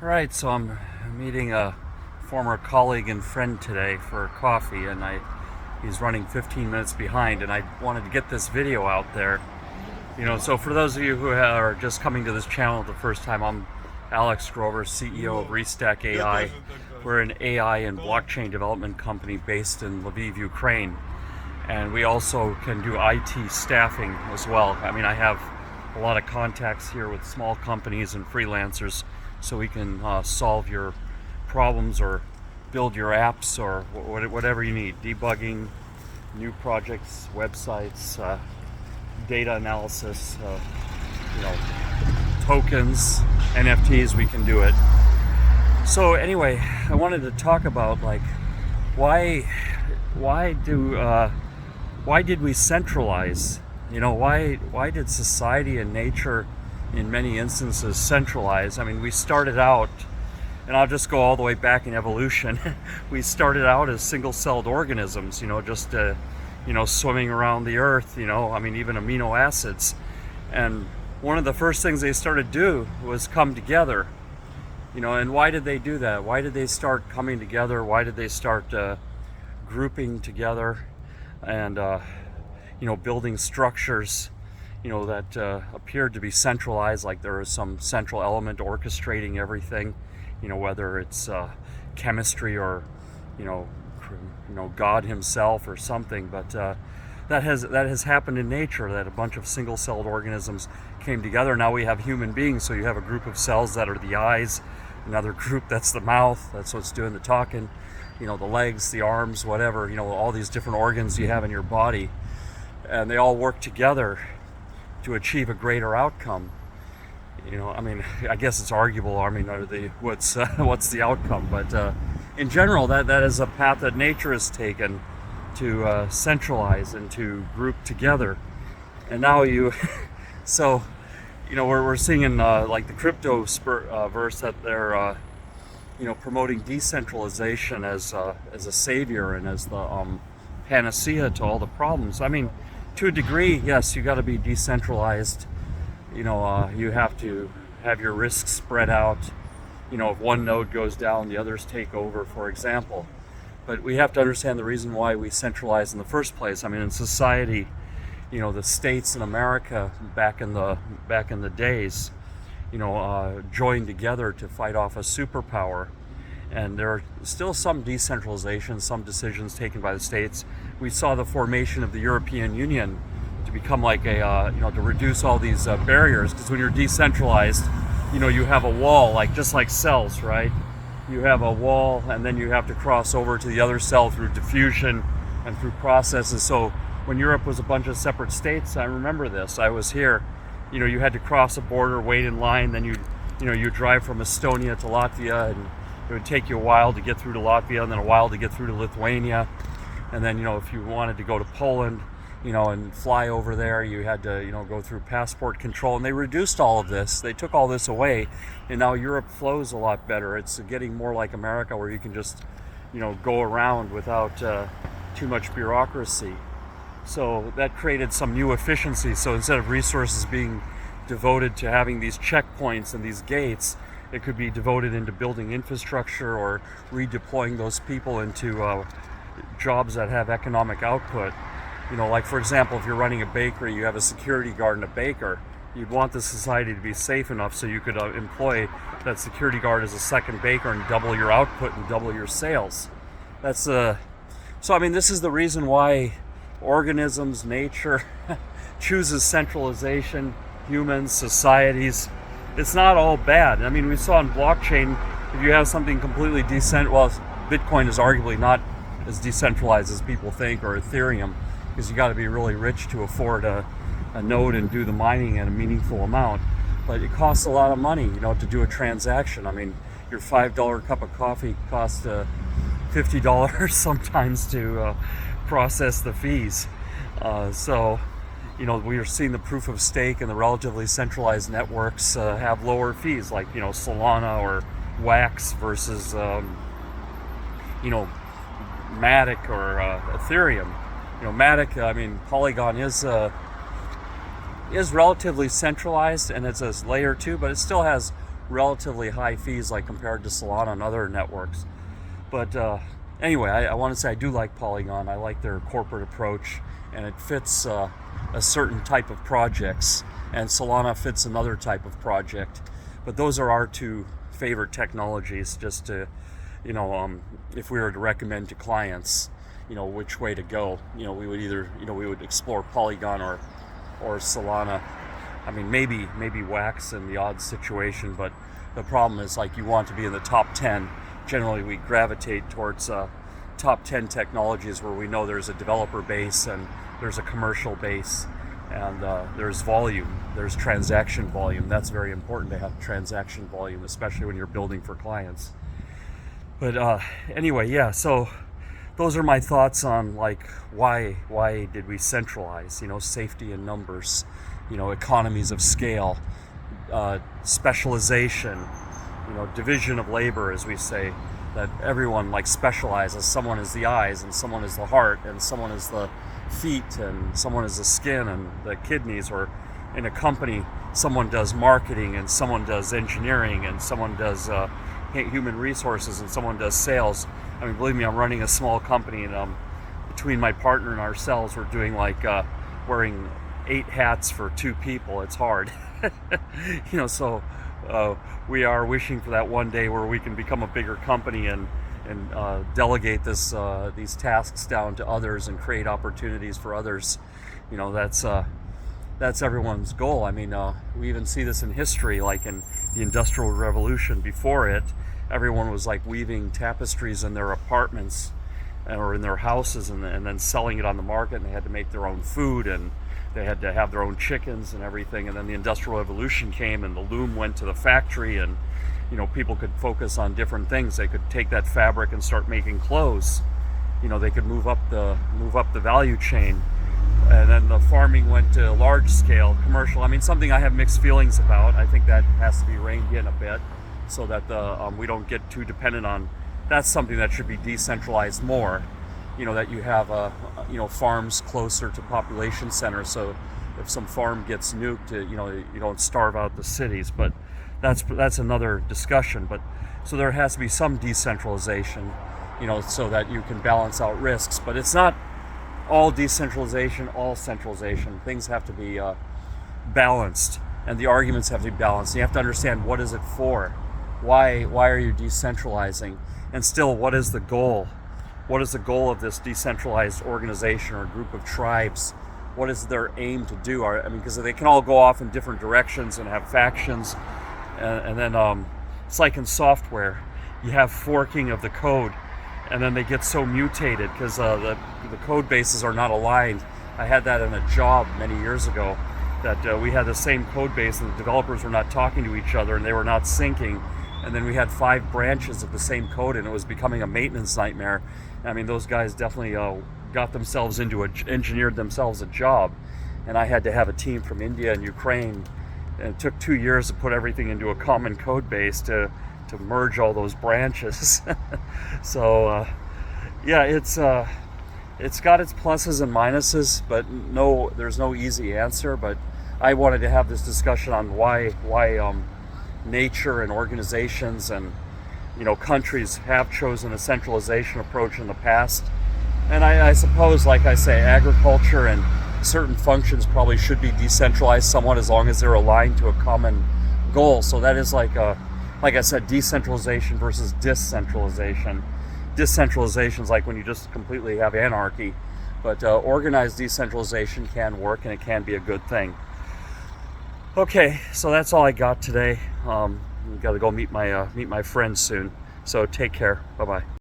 All right, so I'm meeting a former colleague and friend today for coffee, and he's running 15 minutes behind, and I wanted to get this video out there. So for those of you who are just coming to this channel the first time, I'm Alex Grover, CEO of Restack AI. We're an AI and blockchain development company based in Lviv, Ukraine, and we also can do IT staffing as well. I have a lot of contacts here with small companies and freelancers, so we can solve your problems or build your apps or whatever you need. Debugging, new projects, websites, data analysis, tokens, NFTs, we can do it. So anyway, I wanted to talk about why did we centralize? Why did society and nature in many instances centralize? We started out, and I'll just go all the way back in evolution. We started out as single-celled organisms, just swimming around the earth, even amino acids. And one of the first things they started to do was come together. And why did they do that? Why did they start coming together? Why did they start grouping together and building structures that appeared to be centralized, like there was some central element orchestrating everything, whether it's chemistry or God himself or something. But that has happened in nature, that a bunch of single-celled organisms came together. Now we have human beings, so you have a group of cells that are the eyes, another group that's the mouth, that's what's doing the talking, the legs, the arms, whatever, all these different organs you have in your body, and they all work together to achieve a greater outcome. I guess it's arguable. What's the outcome? But in general, that is a path that nature has taken to centralize and to group together. And now we're seeing in the crypto verse that they're promoting decentralization as a savior and as the panacea to all the problems. To a degree, yes, you got to be decentralized. You have to have your risks spread out. If one node goes down, the others take over, for example. But we have to understand the reason why we centralize in the first place. In society, the states in America back in the days, joined together to fight off a superpower. And there are still some decentralization, some decisions taken by the states. We saw the formation of the European Union to become to reduce all these barriers, because when you're decentralized, you have a wall, just like cells, right? You have a wall, and then you have to cross over to the other cell through diffusion and through processes. So when Europe was a bunch of separate states, I remember this, I was here, you had to cross a border, wait in line, then you drive from Estonia to Latvia, and it would take you a while to get through to Latvia, and then a while to get through to Lithuania. And then, if you wanted to go to Poland, and fly over there, you had to, go through passport control. And they reduced all of this. They took all this away. And now Europe flows a lot better. It's getting more like America, where you can just, go around without too much bureaucracy. So that created some new efficiencies. So instead of resources being devoted to having these checkpoints and these gates, it could be devoted into building infrastructure or redeploying those people into jobs that have economic output. For example, if you're running a bakery, you have a security guard and a baker. You'd want the society to be safe enough so you could employ that security guard as a second baker and double your output and double your sales. This is the reason why organisms, nature, chooses centralization, humans, societies. It's not all bad. We saw in blockchain, if you have something completely decentralized, Bitcoin is arguably not as decentralized as people think, or Ethereum, because you got to be really rich to afford a node and do the mining at a meaningful amount. But it costs a lot of money, to do a transaction. Your $5 cup of coffee costs $50 sometimes to process the fees. We are seeing the proof of stake and the relatively centralized networks have lower fees, like Solana or Wax versus Matic or Ethereum. Matic, Polygon is relatively centralized, and it's a layer 2, but it still has relatively high fees, like compared to Solana and other networks. But anyway, I want to say I do like Polygon. I like their corporate approach, and it fits a certain type of projects, and Solana fits another type of project. But those are our two favorite technologies, just to, if we were to recommend to clients, which way to go, we would either, we would explore Polygon or Solana. I mean, maybe Wax in the odd situation, but the problem is, like, you want to be in the top 10. Generally, we gravitate towards top 10 technologies where we know there's a developer base and there's a commercial base, and there's volume, there's transaction volume. That's very important to have transaction volume, especially when you're building for clients. But anyway, yeah, so those are my thoughts on, like, why did we centralize? Safety in numbers, economies of scale, specialization, division of labor, as we say, that everyone, like, specializes. Someone is the eyes, and someone is the heart, and someone is the feet, and someone is the skin and the kidneys. Or in a company, someone does marketing, and someone does engineering, and someone does human resources, and someone does sales. I mean, believe me, I'm running a small company, and between my partner and ourselves, we're doing, like, wearing 8 hats for 2 people. It's hard. So we are wishing for that one day where we can become a bigger company and delegate these tasks down to others and create opportunities for others. That's everyone's goal. I mean, we even see this in history, like in the Industrial Revolution. Before it, everyone was, like, weaving tapestries in their apartments or in their houses, and then selling it on the market, and they had to make their own food, and they had to have their own chickens and everything. And then the Industrial Revolution came, and the loom went to the factory, and people could focus on different things. They could take that fabric and start making clothes. They could move up the value chain. And then the farming went to large scale commercial. I mean, something I have mixed feelings about. I think that has to be reined in a bit, so that we don't get too dependent on. That's something that should be decentralized more. That you have farms closer to population centers, so if some farm gets nuked, you don't starve out the cities. But that's another discussion. But so there has to be some decentralization, so that you can balance out risks. But it's not all decentralization, all centralization. Things have to be balanced, and the arguments have to be balanced. You have to understand, what is it for? Why are you decentralizing? And still, what is the goal? What is the goal of this decentralized organization or group of tribes? What is their aim to do? I mean, because they can all go off in different directions and have factions, and then it's like in software, you have forking of the code, and then they get so mutated because the code bases are not aligned. I had that in a job many years ago, that we had the same code base, and the developers were not talking to each other, and they were not syncing. And then we had 5 branches of the same code, and it was becoming a maintenance nightmare. I mean, those guys definitely engineered themselves a job. And I had to have a team from India and Ukraine, and it took 2 years to put everything into a common code base to merge all those branches. So yeah, it's got its pluses and minuses, but there's no easy answer. But I wanted to have this discussion on why nature and organizations and countries have chosen a centralization approach in the past. And I suppose, like I say, agriculture and certain functions probably should be decentralized somewhat, as long as they're aligned to a common goal. So that is like I said, decentralization versus decentralization. Decentralization is like when you just completely have anarchy, but organized decentralization can work, and it can be a good thing. Okay, so that's all I got today. Got to go meet my friends soon. So take care. Bye-bye.